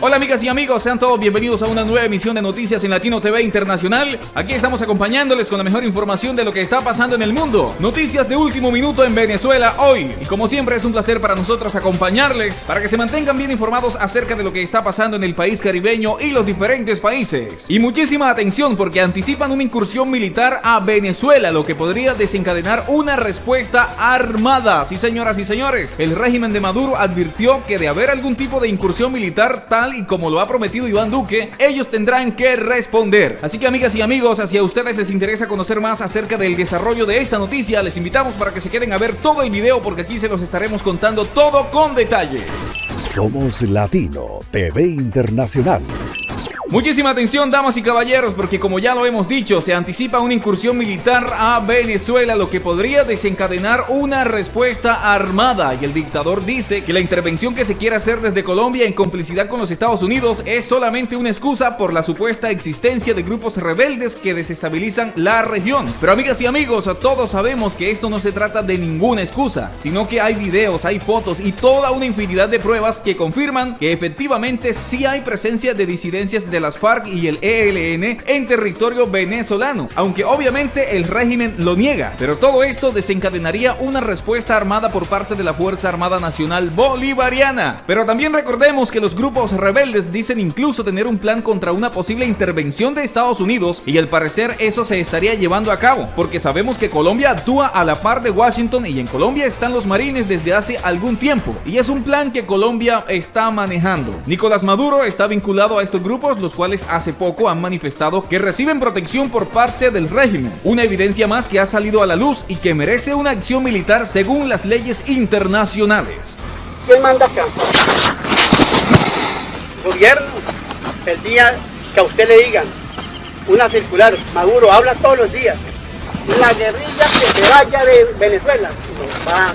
Hola amigas y amigos, sean todos bienvenidos a una nueva emisión de Noticias en Latino TV Internacional. Aquí estamos acompañándoles con la mejor información de lo que está pasando en el mundo. Noticias de último minuto en Venezuela hoy. Y como siempre es un placer para nosotros acompañarles para que se mantengan bien informados acerca de lo que está pasando en el país caribeño y los diferentes países. Y muchísima atención porque anticipan una incursión militar a Venezuela, lo que podría desencadenar una respuesta armada. Sí, señoras y señores, el régimen de Maduro advirtió que de haber algún tipo de incursión militar tal y como lo ha prometido Iván Duque, ellos tendrán que responder. Así que amigas y amigos, si a ustedes les interesa conocer más acerca del desarrollo de esta noticia, les invitamos para que se queden a ver todo el video porque aquí se los estaremos contando todo con detalles. Somos Latino TV Internacional. Muchísima atención, damas y caballeros, porque como ya lo hemos dicho, se anticipa una incursión militar a Venezuela, lo que podría desencadenar una respuesta armada. Y el dictador dice que la intervención que se quiere hacer desde Colombia en complicidad con los Estados Unidos es solamente una excusa por la supuesta existencia de grupos rebeldes que desestabilizan la región. Pero amigas y amigos, todos sabemos que esto no se trata de ninguna excusa, sino que hay videos, hay fotos y toda una infinidad de pruebas que confirman que efectivamente sí hay presencia de disidencias de las FARC y el ELN en territorio venezolano, aunque obviamente el régimen lo niega. Pero todo esto desencadenaría una respuesta armada por parte de la Fuerza Armada Nacional Bolivariana. Pero también recordemos que los grupos rebeldes dicen incluso tener un plan contra una posible intervención de Estados Unidos, y al parecer eso se estaría llevando a cabo, porque sabemos que Colombia actúa a la par de Washington y en Colombia están los marines desde hace algún tiempo, y es un plan que Colombia está manejando. Nicolás Maduro está vinculado a estos grupos, los cuales hace poco han manifestado que reciben protección por parte del régimen. Una evidencia más que ha salido a la luz y que merece una acción militar según las leyes internacionales. ¿Quién manda acá? Gobierno. El día que a usted le digan una circular, Maduro habla todos los días, la guerrilla que se vaya de Venezuela, no va.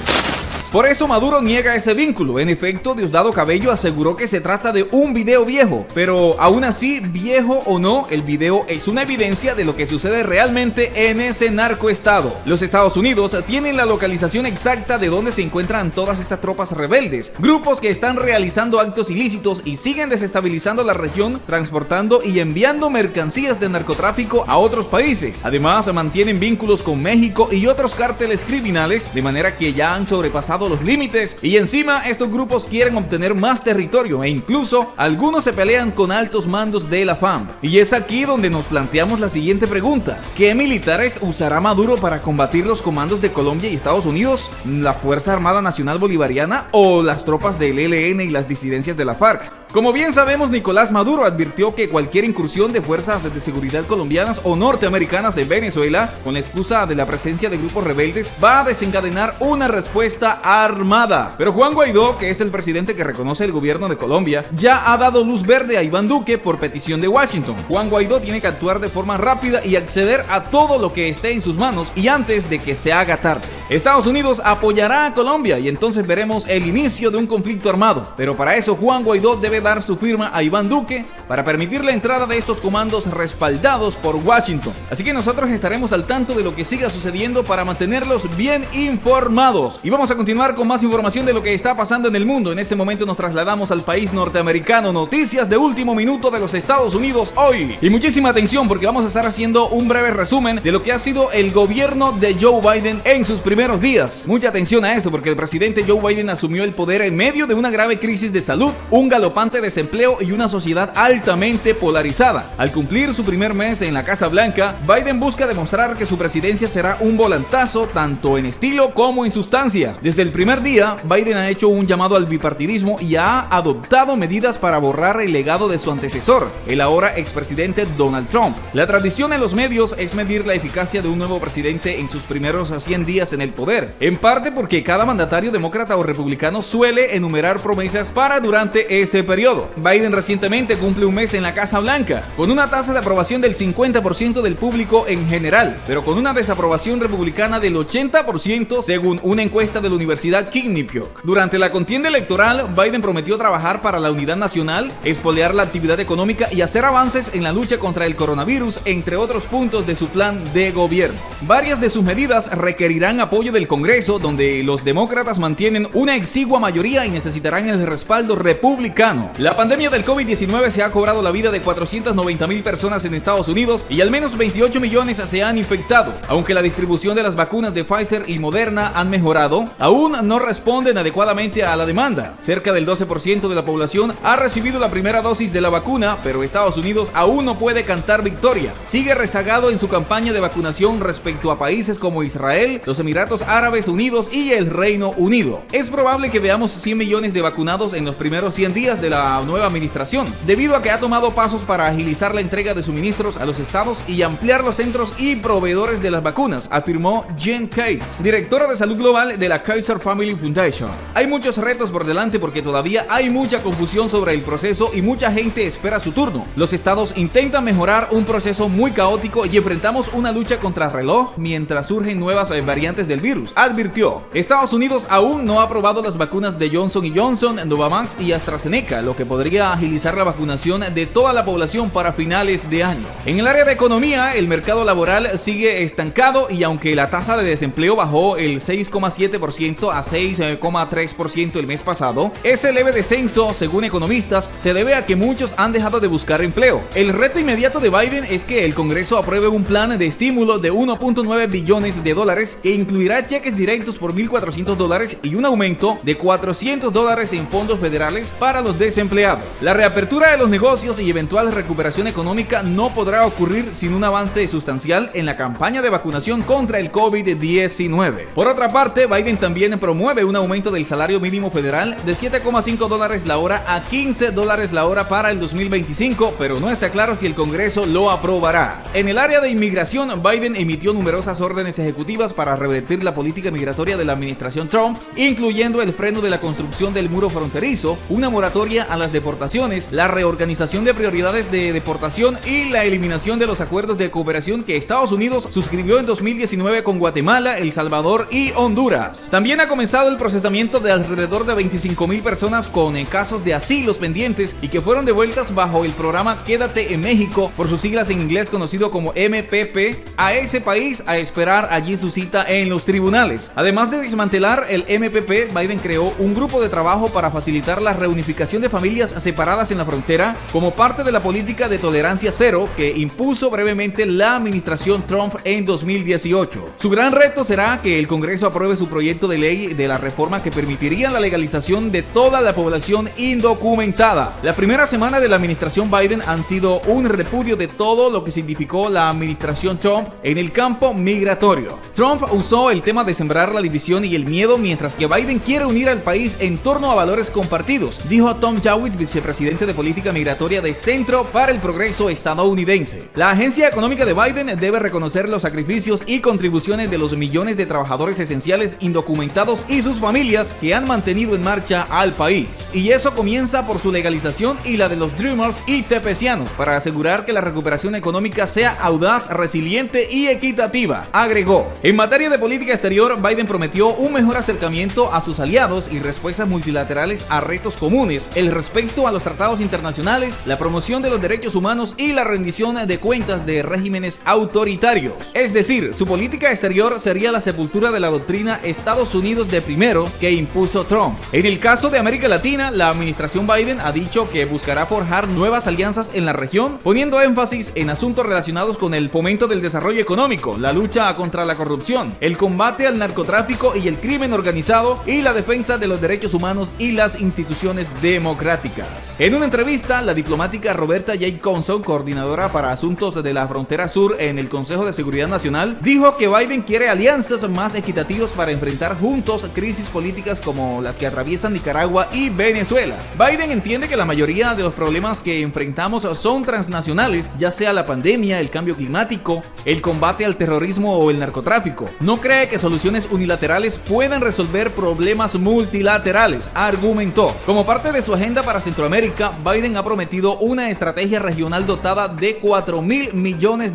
Por eso Maduro niega ese vínculo. En efecto, Diosdado Cabello aseguró que se trata de un video viejo, pero aún así, viejo o no, el video es una evidencia de lo que sucede realmente en ese narcoestado. Los Estados Unidos tienen la localización exacta de donde se encuentran todas estas tropas rebeldes, grupos que están realizando actos ilícitos y siguen desestabilizando la región, transportando y enviando mercancías de narcotráfico a otros países. Además, mantienen vínculos con México y otros cárteles criminales, de manera que ya han sobrepasado los límites, y encima estos grupos quieren obtener más territorio e incluso algunos se pelean con altos mandos de la FARC. Y es aquí donde nos planteamos la siguiente pregunta: ¿qué militares usará Maduro para combatir los comandos de Colombia y Estados Unidos? ¿La Fuerza Armada Nacional Bolivariana o las tropas del ELN y las disidencias de la FARC? Como bien sabemos, Nicolás Maduro advirtió que cualquier incursión de fuerzas de seguridad colombianas o norteamericanas en Venezuela, con la excusa de la presencia de grupos rebeldes, va a desencadenar una respuesta armada. Pero Juan Guaidó, que es el presidente que reconoce el gobierno de Colombia, ya ha dado luz verde a Iván Duque por petición de Washington. Juan Guaidó tiene que actuar de forma rápida y acceder a todo lo que esté en sus manos y antes de que se haga tarde. Estados Unidos apoyará a Colombia y entonces veremos el inicio de un conflicto armado. Pero para eso Juan Guaidó debe dar su firma a Iván Duque para permitir la entrada de estos comandos respaldados por Washington. Así que nosotros estaremos al tanto de lo que siga sucediendo para mantenerlos bien informados. Y vamos a continuar con más información de lo que está pasando en el mundo. En este momento nos trasladamos al país norteamericano. Noticias de último minuto de los Estados Unidos hoy. Y muchísima atención porque vamos a estar haciendo un breve resumen de lo que ha sido el gobierno de Joe Biden en sus primeros días. Mucha atención a esto porque el presidente Joe Biden asumió el poder en medio de una grave crisis de salud, un galopante desempleo y una sociedad altamente polarizada. Al cumplir su primer mes en la Casa Blanca, Biden busca demostrar que su presidencia será un volantazo tanto en estilo como en sustancia. Desde el primer día, Biden ha hecho un llamado al bipartidismo y ha adoptado medidas para borrar el legado de su antecesor, el ahora expresidente Donald Trump. La tradición en los medios es medir la eficacia de un nuevo presidente en sus primeros 100 días en el poder, en parte porque cada mandatario demócrata o republicano suele enumerar promesas para durante ese periodo. Biden recientemente cumple un mes en la Casa Blanca, con una tasa de aprobación del 50% del público en general, pero con una desaprobación republicana del 80% según una encuesta de la Universidad Universidad Quinnipiac. Durante la contienda electoral, Biden prometió trabajar para la unidad nacional, expoliar la actividad económica y hacer avances en la lucha contra el coronavirus, entre otros puntos de su plan de gobierno. Varias de sus medidas requerirán apoyo del Congreso, donde los demócratas mantienen una exigua mayoría y necesitarán el respaldo republicano. La pandemia del COVID-19 se ha cobrado la vida de 490,000 personas en Estados Unidos y al menos 28 millones se han infectado. Aunque la distribución de las vacunas de Pfizer y Moderna han mejorado, aún no responden adecuadamente a la demanda. Cerca del 12% de la población ha recibido la primera dosis de la vacuna, pero Estados Unidos aún no puede cantar victoria. Sigue rezagado en su campaña de vacunación respecto a países como Israel, los Emiratos Árabes Unidos y el Reino Unido. Es probable que veamos 100 millones de vacunados en los primeros 100 días de la nueva administración, debido a que ha tomado pasos para agilizar la entrega de suministros a los estados y ampliar los centros y proveedores de las vacunas, afirmó Jen Cates, directora de salud global de la Kaiser Family Foundation. Hay muchos retos por delante porque todavía hay mucha confusión sobre el proceso y mucha gente espera su turno. Los estados intentan mejorar un proceso muy caótico y enfrentamos una lucha contra reloj mientras surgen nuevas variantes del virus, advirtió. Estados Unidos aún no ha aprobado las vacunas de Johnson & Johnson, Novavax y AstraZeneca, lo que podría agilizar la vacunación de toda la población para finales de año. En el área de economía, el mercado laboral sigue estancado y aunque la tasa de desempleo bajó el 6,7% a 6,3% el mes pasado, ese leve descenso, según economistas, se debe a que muchos han dejado de buscar empleo. El reto inmediato de Biden es que el Congreso apruebe un plan de estímulo de 1.9 billones de dólares que incluirá cheques directos por $1,400 y un aumento de $400 en fondos federales para los desempleados. La reapertura de los negocios y eventual recuperación económica no podrá ocurrir sin un avance sustancial en la campaña de vacunación contra el COVID-19. Por otra parte, Biden también promueve un aumento del salario mínimo federal de $7,5 la hora a $15 la hora para el 2025, pero no está claro si el Congreso lo aprobará. En el área de inmigración, Biden emitió numerosas órdenes ejecutivas para revertir la política migratoria de la administración Trump, incluyendo el freno de la construcción del muro fronterizo, una moratoria a las deportaciones, la reorganización de prioridades de deportación y la eliminación de los acuerdos de cooperación que Estados Unidos suscribió en 2019 con Guatemala, El Salvador y Honduras. También ha comenzado el procesamiento de alrededor de 25,000 personas con casos de asilos pendientes y que fueron devueltas bajo el programa Quédate en México, por sus siglas en inglés conocido como MPP, a ese país a esperar allí su cita en los tribunales. Además de desmantelar el MPP, Biden creó un grupo de trabajo para facilitar la reunificación de familias separadas en la frontera como parte de la política de tolerancia cero que impuso brevemente la administración Trump en 2018. Su gran reto será que el Congreso apruebe su proyecto de ley de la reforma que permitiría la legalización de toda la población indocumentada. La primera semana de la administración Biden han sido un repudio de todo lo que significó la administración Trump en el campo migratorio. Trump usó el tema de sembrar la división y el miedo, mientras que Biden quiere unir al país en torno a valores compartidos, dijo Tom Jowitz, vicepresidente de política migratoria de Centro para el Progreso estadounidense. La agencia económica de Biden debe reconocer los sacrificios y contribuciones de los millones de trabajadores esenciales indocumentados y sus familias que han mantenido en marcha al país. Y eso comienza por su legalización y la de los Dreamers y tepecianos para asegurar que la recuperación económica sea audaz, resiliente y equitativa, agregó. En materia de política exterior, Biden prometió un mejor acercamiento a sus aliados y respuestas multilaterales a retos comunes, el respeto a los tratados internacionales, la promoción de los derechos humanos y la rendición de cuentas de regímenes autoritarios. Es decir, su política exterior sería la sepultura de la doctrina Estados Unidos de primero que impuso Trump. En el caso de América Latina, la administración Biden ha dicho que buscará forjar nuevas alianzas en la región, poniendo énfasis en asuntos relacionados con el fomento del desarrollo económico, la lucha contra la corrupción, el combate al narcotráfico y el crimen organizado y la defensa de los derechos humanos y las instituciones democráticas. En una entrevista, la diplomática Roberta Jacobson, coordinadora para asuntos de la frontera sur en el Consejo de Seguridad Nacional, dijo que Biden quiere alianzas más equitativas para enfrentar juntos crisis políticas como las que atraviesan Nicaragua y Venezuela. Biden entiende que la mayoría de los problemas que enfrentamos son transnacionales, ya sea la pandemia, el cambio climático, el combate al terrorismo o el narcotráfico. No cree que soluciones unilaterales puedan resolver problemas multilaterales, argumentó. Como parte de su agenda para Centroamérica, Biden ha prometido una estrategia regional dotada de $4,000 millones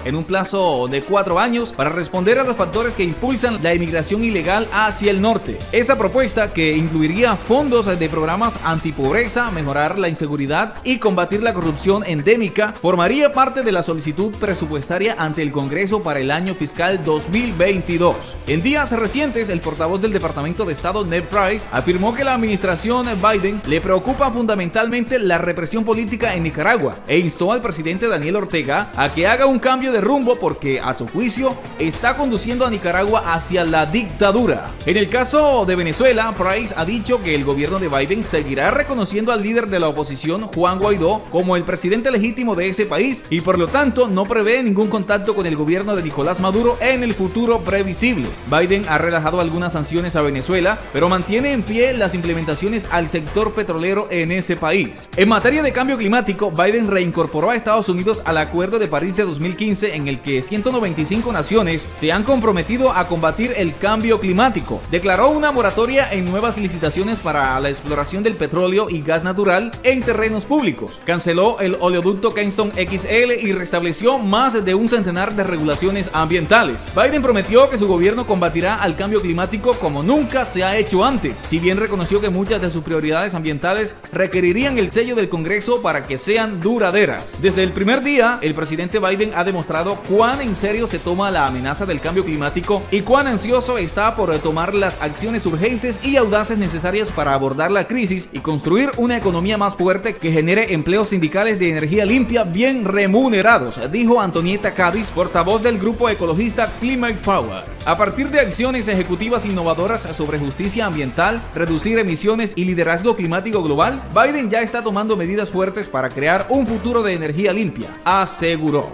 en un plazo de 4 años para responder a los factores que impulsan la inmigración ilegal ilegal hacia el norte. Esa propuesta, que incluiría fondos de programas antipobreza, mejorar la inseguridad y combatir la corrupción endémica, formaría parte de la solicitud presupuestaria ante el Congreso para el año fiscal 2022. En días recientes, el portavoz del Departamento de Estado, Ned Price, afirmó que la administración Biden le preocupa fundamentalmente la represión política en Nicaragua e instó al presidente Daniel Ortega a que haga un cambio de rumbo porque, a su juicio, está conduciendo a Nicaragua hacia la dictadura. En el caso de Venezuela, Price ha dicho que el gobierno de Biden seguirá reconociendo al líder de la oposición, Juan Guaidó, como el presidente legítimo de ese país y por lo tanto no prevé ningún contacto con el gobierno de Nicolás Maduro en el futuro previsible. Biden ha relajado algunas sanciones a Venezuela, pero mantiene en pie las implementaciones al sector petrolero en ese país. En materia de cambio climático, Biden reincorporó a Estados Unidos al Acuerdo de París de 2015, en el que 195 naciones se han comprometido a combatir el cambio climático. Declaró una moratoria en nuevas licitaciones para la exploración del petróleo y gas natural en terrenos públicos. Canceló el oleoducto Keystone XL y restableció más de un centenar de regulaciones ambientales. Biden prometió que su gobierno combatirá al cambio climático como nunca se ha hecho antes, si bien reconoció que muchas de sus prioridades ambientales requerirían el sello del Congreso para que sean duraderas. Desde el primer día, el presidente Biden ha demostrado cuán en serio se toma la amenaza del cambio climático y cuán ansioso está por tomar las acciones urgentes y audaces necesarias para abordar la crisis y construir una economía más fuerte que genere empleos sindicales de energía limpia bien remunerados, dijo Antonieta Cádiz, portavoz del grupo ecologista Climate Power. A partir de acciones ejecutivas innovadoras sobre justicia ambiental, reducir emisiones y liderazgo climático global, Biden ya está tomando medidas fuertes para crear un futuro de energía limpia, aseguró.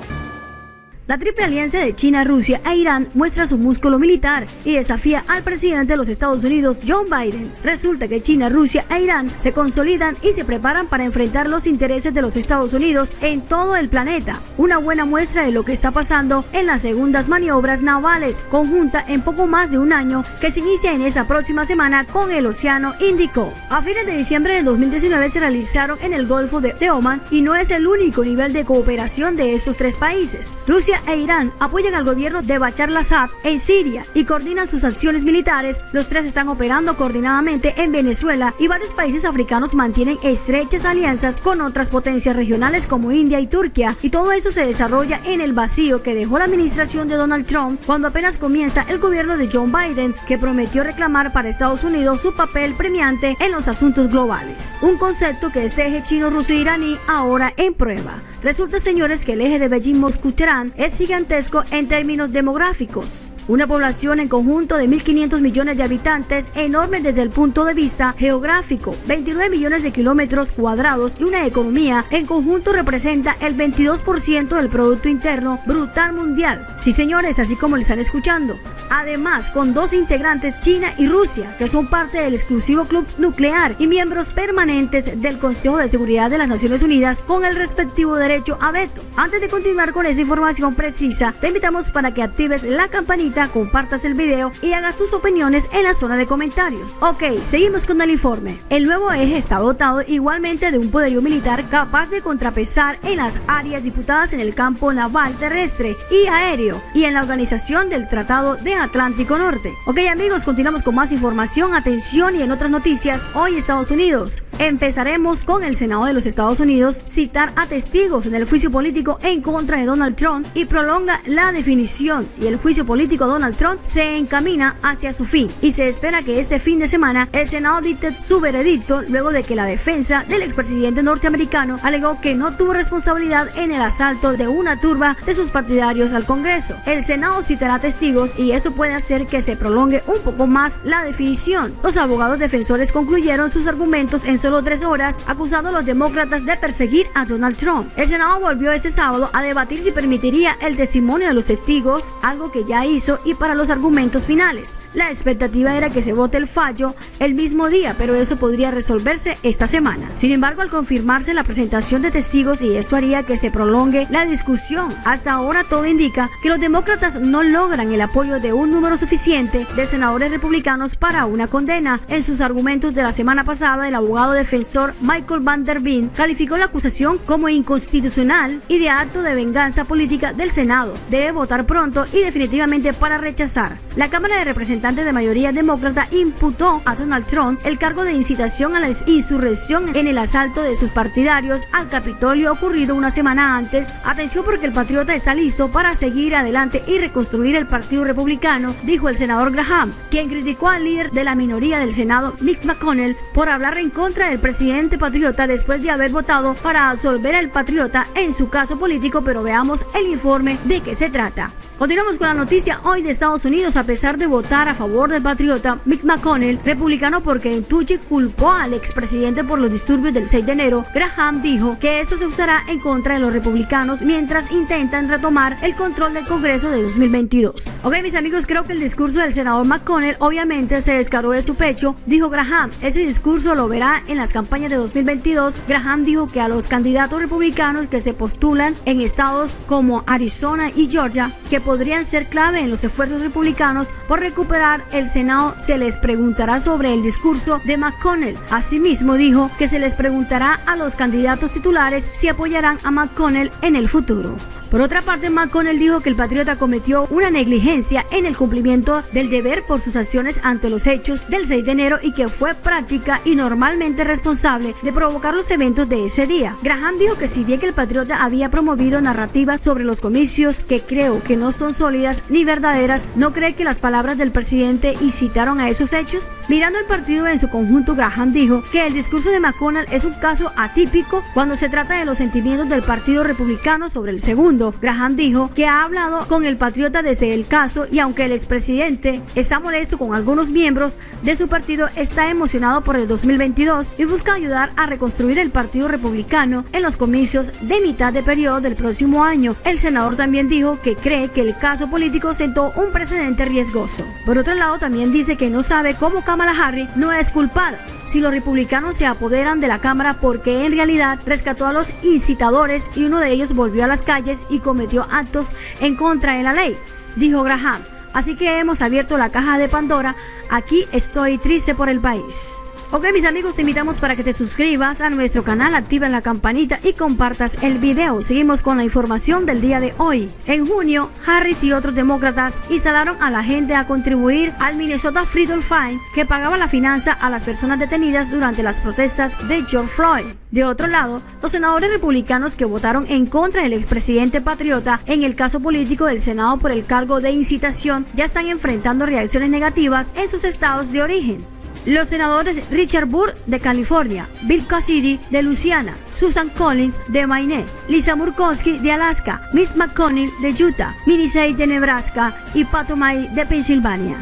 La triple alianza de China, Rusia e Irán muestra su músculo militar y desafía al presidente de los Estados Unidos, Joe Biden. Resulta que China, Rusia e Irán se consolidan y se preparan para enfrentar los intereses de los Estados Unidos en todo el planeta. Una buena muestra de lo que está pasando en las segundas maniobras navales conjunta en poco más de un año que se inicia en esa próxima semana con el Océano Índico. A fines de diciembre de 2019 se realizaron en el Golfo de Oman y no es el único nivel de cooperación de esos tres países. Rusia e Irán apoyan al gobierno de Bashar al-Assad en Siria y coordinan sus acciones militares. Los tres están operando coordinadamente en Venezuela y varios países africanos mantienen estrechas alianzas con otras potencias regionales como India y Turquía, y todo eso se desarrolla en el vacío que dejó la administración de Donald Trump cuando apenas comienza el gobierno de Joe Biden, que prometió reclamar para Estados Unidos su papel premiante en los asuntos globales, un concepto que este eje chino, ruso e iraní ahora en prueba. Resulta, señores, que el eje de Beijing-Moscú-Teherán es gigantesco en términos demográficos. Una población en conjunto de 1.500 millones de habitantes, enorme desde el punto de vista geográfico, 29 millones de kilómetros cuadrados, y una economía en conjunto representa el 22% del Producto Interno Brutal Mundial. Sí, señores, así como le están escuchando. Además, con dos integrantes, China y Rusia, que son parte del exclusivo club nuclear y miembros permanentes del Consejo de Seguridad de las Naciones Unidas con el respectivo derecho a veto. Antes de continuar con esa información precisa, te invitamos para que actives la campanita, compartas el video y hagas tus opiniones en la zona de comentarios. Ok, seguimos con el informe. El nuevo eje está dotado igualmente de un poderío militar capaz de contrapesar en las áreas disputadas en el campo naval, terrestre y aéreo y en la organización del Tratado de Atlántico Norte. Ok, amigos, continuamos con más información. Atención, y en otras noticias, hoy Estados Unidos. Empezaremos con el Senado de los Estados Unidos citar a testigos en el juicio político en contra de Donald Trump y prolonga la definición, y el juicio político Donald Trump se encamina hacia su fin y se espera que este fin de semana el Senado dicte su veredicto luego de que la defensa del expresidente norteamericano alegó que no tuvo responsabilidad en el asalto de una turba de sus partidarios al Congreso. El Senado citará testigos y eso puede hacer que se prolongue un poco más la definición. Los abogados defensores concluyeron sus argumentos en solo 3 horas, acusando a los demócratas de perseguir a Donald Trump. El Senado volvió ese sábado a debatir si permitiría el testimonio de los testigos, algo que ya hizo, y para los argumentos finales. La expectativa era que se vote el fallo el mismo día, pero eso podría resolverse esta semana. Sin embargo, al confirmarse la presentación de testigos, y esto haría que se prolongue la discusión, hasta ahora todo indica que los demócratas no logran el apoyo de un número suficiente de senadores republicanos para una condena. En sus argumentos de la semana pasada, el abogado defensor Michael Van Der Been calificó la acusación como inconstitucional y de acto de venganza política del Senado. Debe votar pronto y definitivamente para para rechazar. La Cámara de Representantes de mayoría demócrata imputó a Donald Trump el cargo de incitación a la insurrección en el asalto de sus partidarios al Capitolio ocurrido una semana antes. Atención, porque el patriota está listo para seguir adelante y reconstruir el Partido Republicano, dijo el senador Graham, quien criticó al líder de la minoría del Senado, Mitch McConnell, por hablar en contra del presidente patriota después de haber votado para absolver al patriota en su caso político. Pero veamos el informe de qué se trata. Continuamos con la noticia hoy de Estados Unidos. A pesar de votar a favor del patriota, Mitch McConnell, republicano por Kentucky, culpó al expresidente por los disturbios del 6 de enero. Graham dijo que eso se usará en contra de los republicanos mientras intentan retomar el control del Congreso de 2022. Ok, mis amigos, creo que el discurso del senador McConnell obviamente se descargó de su pecho, dijo Graham. Ese discurso lo verá en las campañas de 2022. Graham dijo que a los candidatos republicanos que se postulan en estados como Arizona y Georgia, que podrían ser clave en los esfuerzos republicanos por recuperar el Senado, se les preguntará sobre el discurso de McConnell. Asimismo, dijo que se les preguntará a los candidatos titulares si apoyarán a McConnell en el futuro. Por otra parte, McConnell dijo que el patriota cometió una negligencia en el cumplimiento del deber por sus acciones ante los hechos del 6 de enero y que fue práctica y normalmente responsable de provocar los eventos de ese día. Graham dijo que si bien que el patriota había promovido narrativas sobre los comicios que creo que no son sólidas ni verdaderas, ¿no cree que las palabras del presidente incitaron a esos hechos? Mirando el partido en su conjunto, Graham dijo que el discurso de McConnell es un caso atípico cuando se trata de los sentimientos del Partido Republicano sobre el segundo. Graham dijo que ha hablado con el patriota desde el caso y aunque el expresidente está molesto con algunos miembros de su partido, está emocionado por el 2022 y busca ayudar a reconstruir el Partido Republicano en los comicios de mitad de periodo del próximo año. El senador también dijo que cree que el caso político sentó un precedente riesgoso. Por otro lado, también dice que no sabe cómo Kamala Harris no es culpada si los republicanos se apoderan de la Cámara, porque en realidad rescató a los incitadores y uno de ellos volvió a las calles y cometió actos en contra de la ley, dijo Graham. Así que hemos abierto la caja de Pandora. Aquí estoy triste por el país. Ok, mis amigos, te invitamos para que te suscribas a nuestro canal, activa la campanita y compartas el video. Seguimos con la información del día de hoy. En junio, Harris y otros demócratas instalaron a la gente a contribuir al Minnesota Freedom Fund, que pagaba la finanza a las personas detenidas durante las protestas de George Floyd. De otro lado, los senadores republicanos que votaron en contra del expresidente patriota en el caso político del Senado por el cargo de incitación ya están enfrentando reacciones negativas en sus estados de origen. Los senadores Richard Burr de California, Bill Cassidy de Luisiana, Susan Collins de Maine, Lisa Murkowski de Alaska, Mitch McConnell de Utah, Minnie Say de Nebraska y Pat O'Malley de Pensilvania.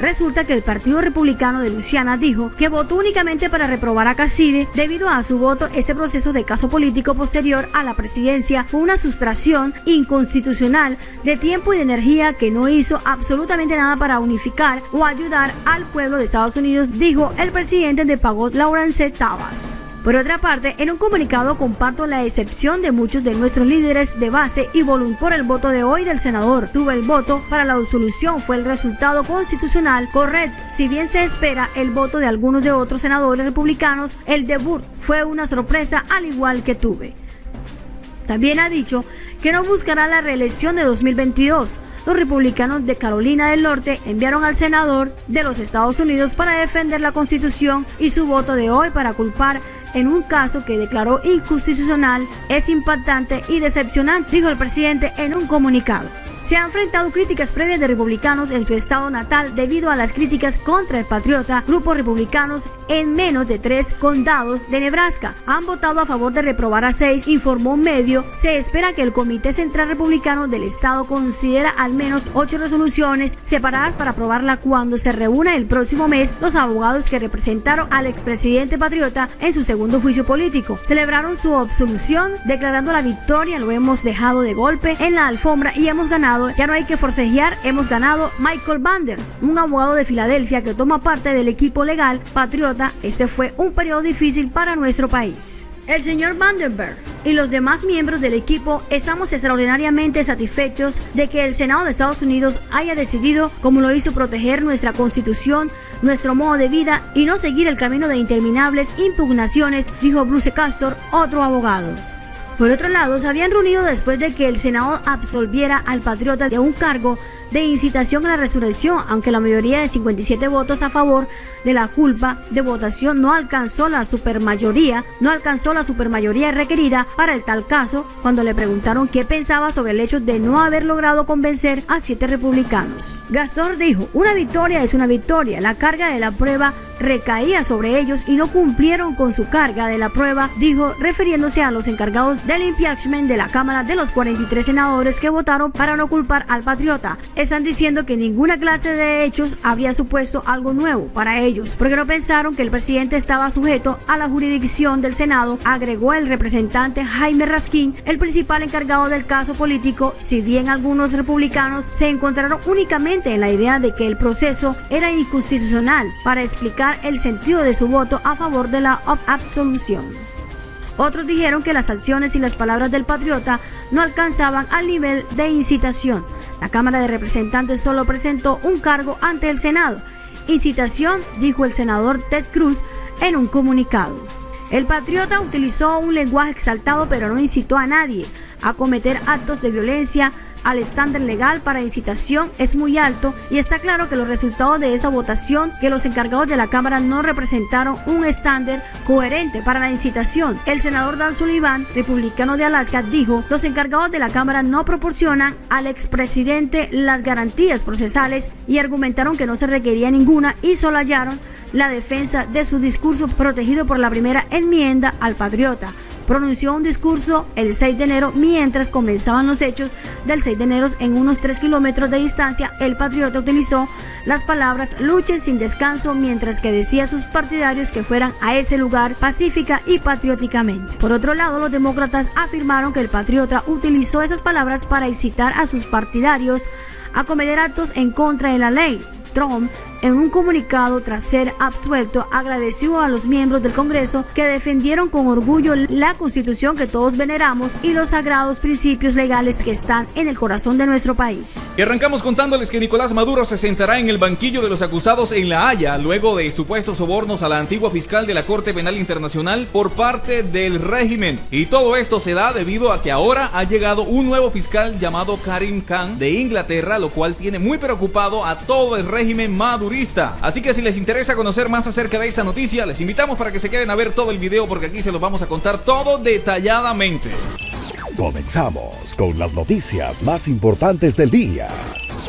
Resulta que el Partido Republicano de Luisiana dijo que votó únicamente para reprobar a Cassidy. Debido a su voto, ese proceso de caso político posterior a la presidencia fue una sustracción inconstitucional de tiempo y de energía que no hizo absolutamente nada para unificar o ayudar al pueblo de Estados Unidos, dijo el presidente de PAGOT, Lawrence Tawas. Por otra parte, en un comunicado comparto la decepción de muchos de nuestros líderes de base y por el voto de hoy del senador. Tuve el voto para la absolución, fue el resultado constitucional correcto. Si bien se espera el voto de algunos de otros senadores republicanos, el de Burr fue una sorpresa, al igual que tuve. También ha dicho que no buscará la reelección de 2022. Los republicanos de Carolina del Norte enviaron al senador de los Estados Unidos para defender la Constitución y su voto de hoy para culpar en un caso que declaró inconstitucional es impactante y decepcionante, dijo el presidente en un comunicado. Se han enfrentado críticas previas de republicanos en su estado natal debido a las críticas contra el patriota. Grupos republicanos en menos de 3 condados de Nebraska han votado a favor de reprobar a 6, informó un medio. Se espera que el Comité Central Republicano del estado considera al menos 8 resoluciones separadas para aprobarla cuando se reúna el próximo mes. Los abogados que representaron al expresidente patriota en su segundo juicio político celebraron su absolución declarando la victoria. Lo hemos dejado de golpe en la alfombra y hemos ganado. Ya no hay que forcejear, hemos ganado. Michael Bander, un abogado de Filadelfia que toma parte del equipo legal patriota. Este fue un periodo difícil para nuestro país. El señor Vandenberg y los demás miembros del equipo estamos extraordinariamente satisfechos de que el Senado de Estados Unidos haya decidido, como lo hizo, proteger nuestra Constitución, nuestro modo de vida y no seguir el camino de interminables impugnaciones, dijo Bruce Castor, otro abogado. Por otro lado, se habían reunido después de que el Senado absolviera al patriota de un cargo de incitación a la resurrección, aunque la mayoría de 57 votos a favor de la culpa de votación no alcanzó la supermayoría requerida para el tal caso. Cuando le preguntaron qué pensaba sobre el hecho de no haber logrado convencer a 7 republicanos, Gastor dijo: una victoria es una victoria, la carga de la prueba recaía sobre ellos y no cumplieron con su carga de la prueba, dijo, refiriéndose a los encargados del impeachment de la Cámara de los 43 senadores que votaron para no culpar al patriota. Están diciendo que ninguna clase de hechos habría supuesto algo nuevo para ellos, porque no pensaron que el presidente estaba sujeto a la jurisdicción del Senado, agregó el representante Jaime Raskin, el principal encargado del caso político. Si bien algunos republicanos se encontraron únicamente en la idea de que el proceso era inconstitucional, para explicar el sentido de su voto a favor de la absolución. Otros dijeron que las acciones y las palabras del patriota no alcanzaban al nivel de incitación. La Cámara de Representantes solo presentó un cargo ante el Senado. Incitación, dijo el senador Ted Cruz en un comunicado. El patriota utilizó un lenguaje exaltado, pero no incitó a nadie a cometer actos de violencia. Al estándar legal para incitación es muy alto y está claro que los resultados de esta votación, que los encargados de la Cámara no representaron un estándar coherente para la incitación. El senador Dan Sullivan, republicano de Alaska, dijo: los encargados de la Cámara no proporcionan al expresidente las garantías procesales, y argumentaron que no se requería ninguna y solayaron la defensa de su discurso protegido por la primera enmienda al patriota. Pronunció un discurso el 6 de enero mientras comenzaban los hechos del 6 de enero en unos 3 kilómetros de distancia. El patriota utilizó las palabras "luchen sin descanso", mientras que decía a sus partidarios que fueran a ese lugar pacífica y patrióticamente. Por otro lado, los demócratas afirmaron que el patriota utilizó esas palabras para incitar a sus partidarios a cometer actos en contra de la ley. Trump, en un comunicado tras ser absuelto, agradeció a los miembros del Congreso que defendieron con orgullo la Constitución que todos veneramos y los sagrados principios legales que están en el corazón de nuestro país. Y arrancamos contándoles que Nicolás Maduro se sentará en el banquillo de los acusados en La Haya luego de supuestos sobornos a la antigua fiscal de la Corte Penal Internacional por parte del régimen. Y todo esto se da debido a que ahora ha llegado un nuevo fiscal llamado Karim Khan de Inglaterra, lo cual tiene muy preocupado a todo el régimen madurista. Así que si les interesa conocer más acerca de esta noticia, les invitamos para que se queden a ver todo el video, porque aquí se los vamos a contar todo detalladamente. Comenzamos con las noticias más importantes del día.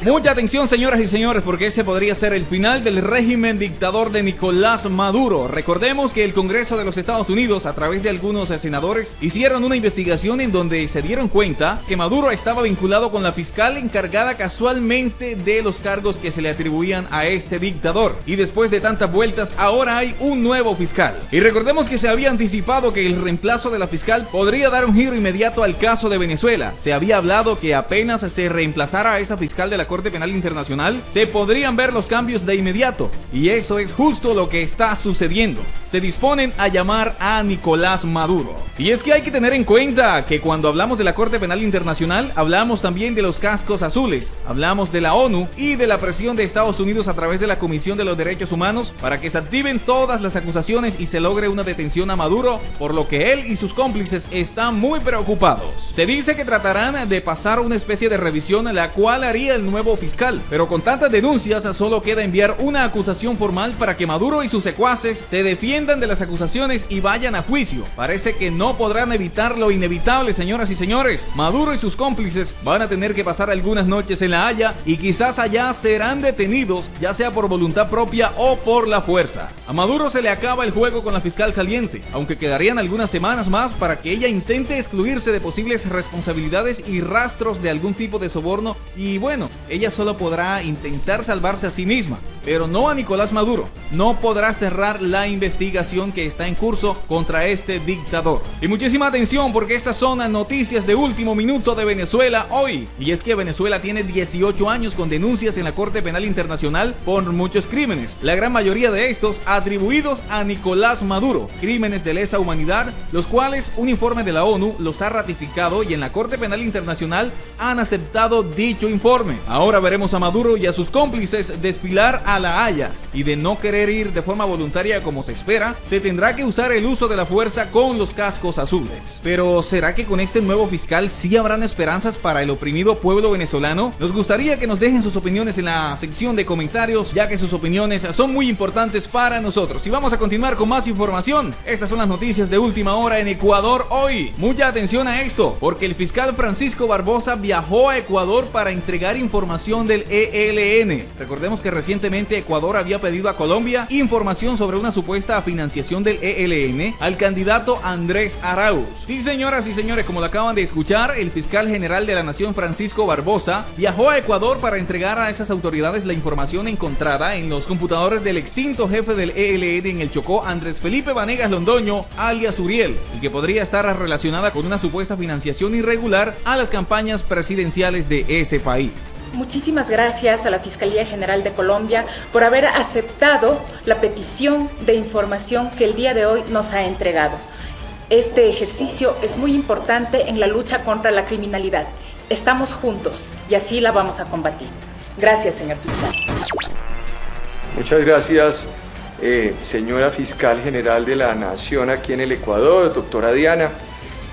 Mucha atención, señoras y señores, porque ese podría ser el final del régimen dictador de Nicolás Maduro. Recordemos que el Congreso de los Estados Unidos, a través de algunos senadores, hicieron una investigación en donde se dieron cuenta que Maduro estaba vinculado con la fiscal encargada casualmente de los cargos que se le atribuían a este dictador. Y después de tantas vueltas, ahora hay un nuevo fiscal. Y recordemos que se había anticipado que el reemplazo de la fiscal podría dar un giro inmediato al caso de Venezuela. Se había hablado que apenas se reemplazara a esa fiscal de la Corte Penal Internacional, se podrían ver los cambios de inmediato, y eso es justo lo que está sucediendo. Se disponen a llamar a Nicolás Maduro. Y es que hay que tener en cuenta que cuando hablamos de la Corte Penal Internacional, hablamos también de los cascos azules, hablamos de la ONU y de la presión de Estados Unidos a través de la Comisión de los Derechos Humanos para que se activen todas las acusaciones y se logre una detención a Maduro, por lo que él y sus cómplices están muy preocupados. Se dice que tratarán de pasar una especie de revisión, la cual haría el nuevo fiscal, pero con tantas denuncias solo queda enviar una acusación formal para que Maduro y sus secuaces se defiendan de las acusaciones y vayan a juicio. Parece que no podrán evitar lo inevitable, señoras y señores. Maduro y sus cómplices van a tener que pasar algunas noches en La Haya y quizás allá serán detenidos, ya sea por voluntad propia o por la fuerza. A Maduro se le acaba el juego con la fiscal saliente, aunque quedarían algunas semanas más para que ella intente excluirse de posibles responsabilidades y rastros de algún tipo de soborno, y bueno, ella solo podrá intentar salvarse a sí misma, pero no a Nicolás Maduro. No podrá cerrar la investigación que está en curso contra este dictador. Y muchísima atención, porque estas son las noticias de último minuto de Venezuela hoy. Y es que Venezuela tiene 18 años con denuncias en la Corte Penal Internacional por muchos crímenes, la gran mayoría de estos atribuidos a Nicolás Maduro, crímenes de lesa humanidad, los cuales un informe de la ONU los ha ratificado y en la Corte Penal Internacional han aceptado dicho informe. Ahora veremos a Maduro y a sus cómplices desfilar a La Haya, y de no querer ir de forma voluntaria como se espera, se tendrá que usar el uso de la fuerza con los cascos azules. Pero ¿será que con este nuevo fiscal sí habrán esperanzas para el oprimido pueblo venezolano? Nos gustaría que nos dejen sus opiniones en la sección de comentarios, ya que sus opiniones son muy importantes para nosotros. Y vamos a continuar con más información. Estas son las noticias de última hora en Ecuador hoy. Mucha atención a esto, porque el fiscal Francisco Barbosa viajó a Ecuador para entregar información del ELN. Recordemos que recientemente Ecuador había pedido a Colombia información sobre una supuesta financiación del ELN al candidato Andrés Arauz. Sí, señoras y señores, como lo acaban de escuchar, el fiscal general de la Nación Francisco Barbosa viajó a Ecuador para entregar a esas autoridades la información encontrada en los computadores del extinto jefe del ELN en el Chocó, Andrés Felipe Vanegas Londoño, alias Uriel, y que podría estar relacionada con una supuesta financiación irregular a las campañas presidenciales de ese país. Muchísimas gracias a la Fiscalía General de Colombia por haber aceptado la petición de información que el día de hoy nos ha entregado. Este ejercicio es muy importante en la lucha contra la criminalidad. Estamos juntos y así la vamos a combatir. Gracias, señor fiscal. Muchas gracias, señora Fiscal General de la Nación aquí en el Ecuador, doctora Diana.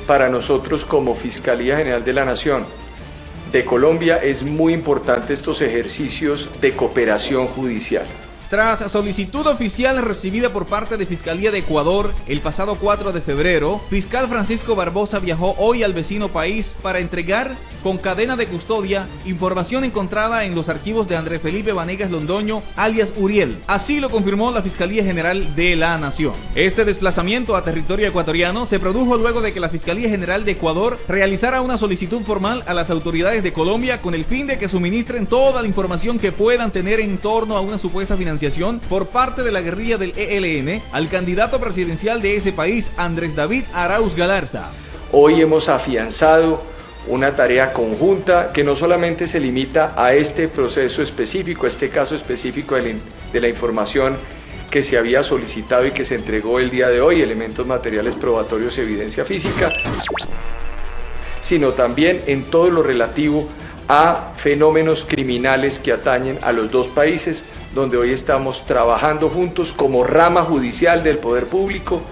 Para nosotros como Fiscalía General de la Nación de Colombia es muy importante estos ejercicios de cooperación judicial. Tras solicitud oficial recibida por parte de Fiscalía de Ecuador el pasado 4 de febrero, fiscal Francisco Barbosa viajó hoy al vecino país para entregar con cadena de custodia información encontrada en los archivos de Andrés Felipe Vanegas Londoño, alias Uriel. Así lo confirmó la Fiscalía General de la Nación. Este desplazamiento a territorio ecuatoriano se produjo luego de que la Fiscalía General de Ecuador realizara una solicitud formal a las autoridades de Colombia con el fin de que suministren toda la información que puedan tener en torno a una supuesta financiación por parte de la guerrilla del ELN al candidato presidencial de ese país, Andrés David Arauz Galarza. Hoy hemos afianzado una tarea conjunta que no solamente se limita a este proceso específico, a este caso específico de la información que se había solicitado y que se entregó el día de hoy, elementos materiales probatorios y evidencia física, sino también en todo lo relativo a fenómenos criminales que atañen a los dos países, donde hoy estamos trabajando juntos como rama judicial del poder público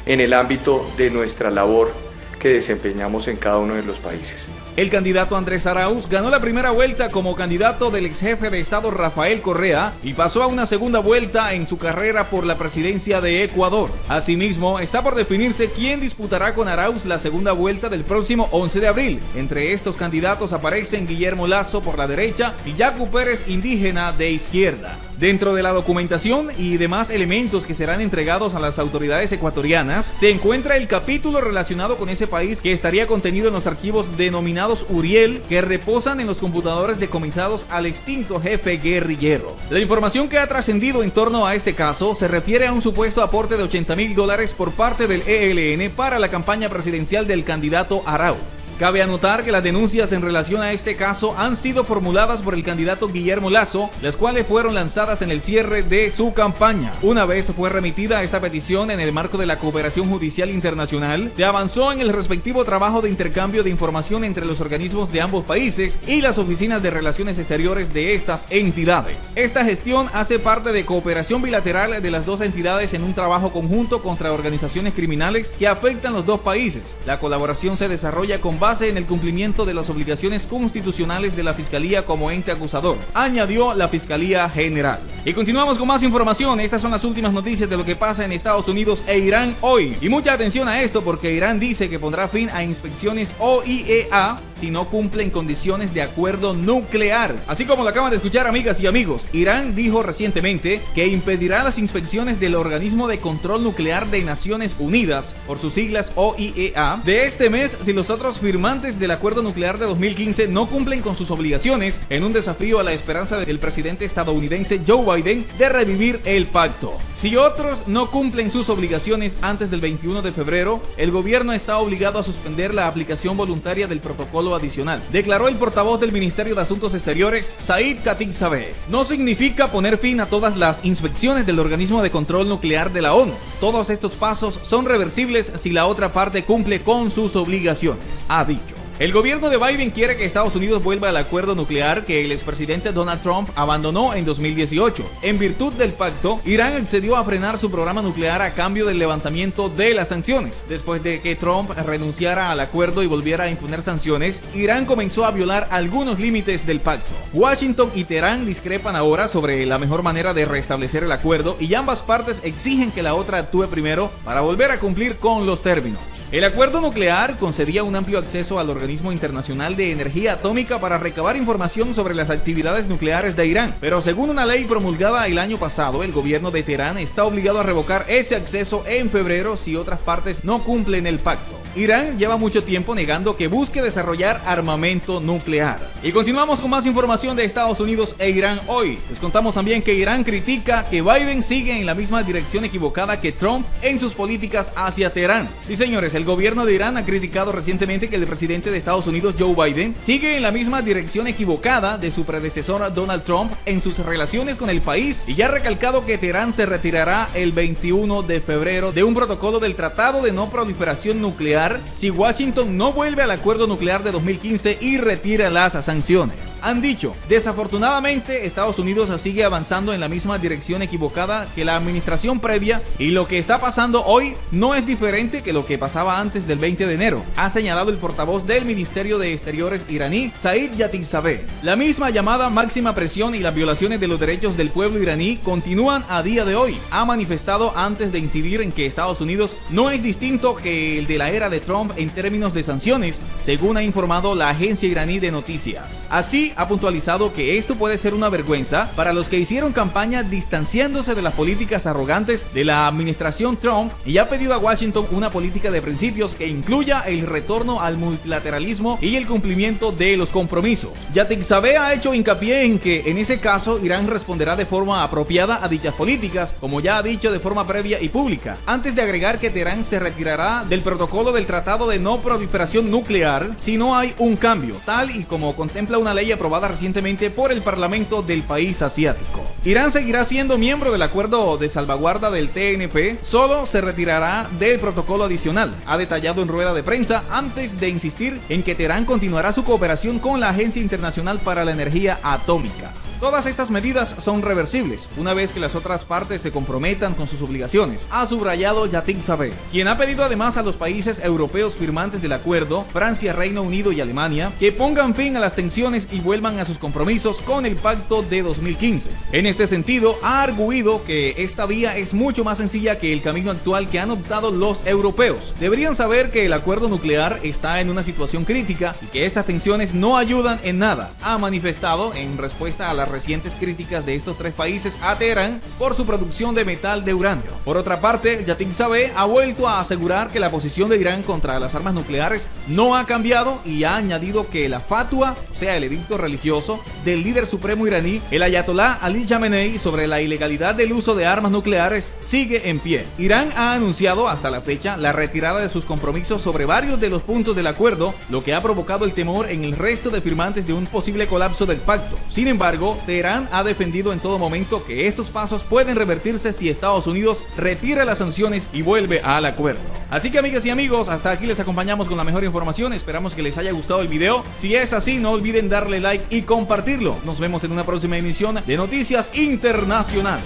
en el ámbito de nuestra labor que desempeñamos en cada uno de los países. El candidato Andrés Arauz ganó la primera vuelta como candidato del ex jefe de Estado Rafael Correa y pasó a una segunda vuelta en su carrera por la presidencia de Ecuador. Asimismo, está por definirse quién disputará con Arauz la segunda vuelta del próximo 11 de abril. Entre estos candidatos aparecen Guillermo Lasso por la derecha y Yacu Pérez indígena de izquierda. Dentro de la documentación y demás elementos que serán entregados a las autoridades ecuatorianas, se encuentra el capítulo relacionado con ese país que estaría contenido en los archivos denominados Uriel, que reposan en los computadores decomisados al extinto jefe guerrillero. La información que ha trascendido en torno a este caso se refiere a un supuesto aporte de $80,000 por parte del ELN para la campaña presidencial del candidato Arauz. Cabe anotar que las denuncias en relación a este caso han sido formuladas por el candidato Guillermo Lasso, las cuales fueron lanzadas en el cierre de su campaña. Una vez fue remitida esta petición en el marco de la cooperación judicial internacional, se avanzó en el respectivo trabajo de intercambio de información entre los organismos de ambos países y las oficinas de relaciones exteriores de estas entidades. Esta gestión hace parte de cooperación bilateral de las dos entidades en un trabajo conjunto contra organizaciones criminales que afectan los dos países. La colaboración se desarrolla con base en el cumplimiento de las obligaciones constitucionales de la Fiscalía como ente acusador, añadió la Fiscalía General. Y continuamos con más información. Estas son las últimas noticias de lo que pasa en Estados Unidos e Irán hoy. Y mucha atención a esto, porque Irán dice que pondrá fin a inspecciones OIEA si no cumplen condiciones de acuerdo nuclear. Así como lo acaban de escuchar, amigas y amigos, Irán dijo recientemente que impedirá las inspecciones del Organismo de Control Nuclear de Naciones Unidas, por sus siglas OIEA, de este mes si los otros firmantes del acuerdo nuclear de 2015 no cumplen con sus obligaciones, en un desafío a la esperanza del presidente estadounidense Joe Biden de revivir el pacto. Si otros no cumplen sus obligaciones antes del 21 de febrero, el gobierno está obligado a suspender la aplicación voluntaria del protocolo adicional, declaró el portavoz del Ministerio de Asuntos Exteriores, Said Khatibzadeh. No significa poner fin a todas las inspecciones del Organismo de Control Nuclear de la ONU. Todos estos pasos son reversibles si la otra parte cumple con sus obligaciones, ha dicho. El gobierno de Biden quiere que Estados Unidos vuelva al acuerdo nuclear que el expresidente Donald Trump abandonó en 2018. En virtud del pacto, Irán accedió a frenar su programa nuclear a cambio del levantamiento de las sanciones. Después de que Trump renunciara al acuerdo y volviera a imponer sanciones, Irán comenzó a violar algunos límites del pacto. Washington y Teherán discrepan ahora sobre la mejor manera de restablecer el acuerdo y ambas partes exigen que la otra actúe primero para volver a cumplir con los términos. El acuerdo nuclear concedía un amplio acceso al Organismo Internacional de Energía Atómica para recabar información sobre las actividades nucleares de Irán, pero según una ley promulgada el año pasado, el gobierno de Teherán está obligado a revocar ese acceso en febrero si otras partes no cumplen el pacto. Irán lleva mucho tiempo negando que busque desarrollar armamento nuclear. Y continuamos con más información de Estados Unidos e Irán hoy. Les contamos también que Irán critica que Biden sigue en la misma dirección equivocada que Trump en sus políticas hacia Teherán. Sí, señores, el gobierno de Irán ha criticado recientemente que el presidente de Estados Unidos, Joe Biden, sigue en la misma dirección equivocada de su predecesor Donald Trump en sus relaciones con el país y ya ha recalcado que Teherán se retirará el 21 de febrero de un protocolo del Tratado de No Proliferación Nuclear si Washington no vuelve al acuerdo nuclear de 2015 y retira las sanciones. Han dicho, desafortunadamente Estados Unidos sigue avanzando en la misma dirección equivocada que la administración previa y lo que está pasando hoy no es diferente que lo que pasaba antes del 20 de enero, ha señalado el portavoz del Ministerio de Exteriores iraní, Said Khatibzadeh. La misma llamada máxima presión y las violaciones de los derechos del pueblo iraní continúan a día de hoy, ha manifestado antes de incidir en que Estados Unidos no es distinto que el de la era de Trump en términos de sanciones, según ha informado la agencia iraní de noticias. Así, ha puntualizado que esto puede ser una vergüenza para los que hicieron campaña distanciándose de las políticas arrogantes de la administración Trump y ha pedido a Washington una política de principios que incluya el retorno al multilateralismo y el cumplimiento de los compromisos. Khatibzadeh ha hecho hincapié en que en ese caso Irán responderá de forma apropiada a dichas políticas, como ya ha dicho de forma previa y pública, antes de agregar que Teherán se retirará del protocolo del Tratado de No Proliferación Nuclear si no hay un cambio, tal y como contempla una ley aprobada recientemente por el Parlamento del país asiático. Irán seguirá siendo miembro del acuerdo de salvaguarda del TNP, solo se retirará del protocolo adicional, ha detallado en rueda de prensa antes de insistir en que Teherán continuará su cooperación con la Agencia Internacional para la Energía Atómica. Todas estas medidas son reversibles, una vez que las otras partes se comprometan con sus obligaciones, ha subrayado Khatibzadeh, quien ha pedido además a los países europeos firmantes del acuerdo, Francia, Reino Unido y Alemania, que pongan fin a las tensiones y vuelvan a sus compromisos con el pacto de 2015. En este sentido, ha arguido que esta vía es mucho más sencilla que el camino actual que han optado los europeos. Deberían saber que el acuerdo nuclear está en una situación crítica y que estas tensiones no ayudan en nada, ha manifestado en respuesta a las recientes críticas de estos tres países a Teherán por su producción de metal de uranio. Por otra parte, Khatibzadeh ha vuelto a asegurar que la posición de Irán contra las armas nucleares no ha cambiado y ha añadido que la fatua, o sea, el edicto religioso del líder supremo iraní, el ayatolá Ali Khamenei, sobre la ilegalidad del uso de armas nucleares sigue en pie. Irán ha anunciado hasta la fecha la retirada de sus compromisos sobre varios de los puntos del acuerdo, lo que ha provocado el temor en el resto de firmantes de un posible colapso del pacto. Sin embargo, Teherán ha defendido en todo momento que estos pasos pueden revertirse si Estados Unidos retira las sanciones y vuelve al acuerdo. Así que, amigas y amigos, hasta aquí les acompañamos con la mejor información. Esperamos que les haya gustado el video. Si es así, no olviden darle like y compartirlo. Nos vemos en una próxima emisión de Noticias Internacionales.